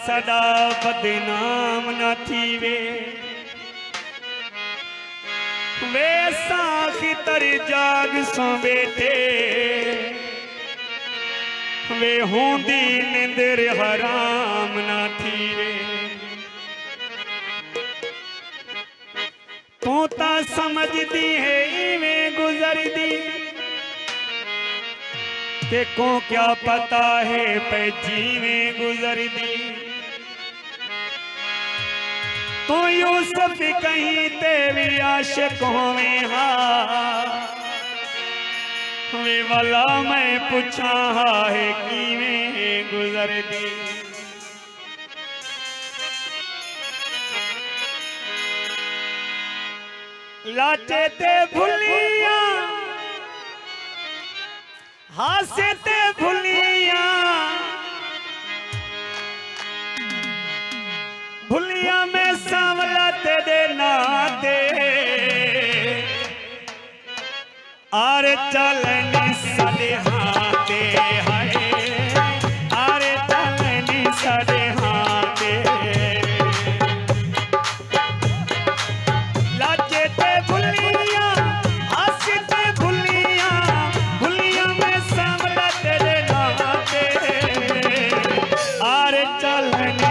सदा बदनाम न थीवे वे साखी तर जाग सो बेटे वे होंदी निंदर हराम न थीवे तू ता समझदी है इवें गुजरदी ते को क्या पता है पे जीवें गुजरदी तू यूसुफ कहीं ते भी आशिक होवें हा वे वाला मैं पूछा है किवें गुजरदी लाचे ते भुलिया हासे ते भुलिया भुलिया में सांवला तेरे नाते आरे चलनी सदे हाथे हाय आरे चलनी सदे हाथे लाचे ते भुलिया हासे ते भुलिया भुलिया में सांवला तेरे नाते आरे चलनी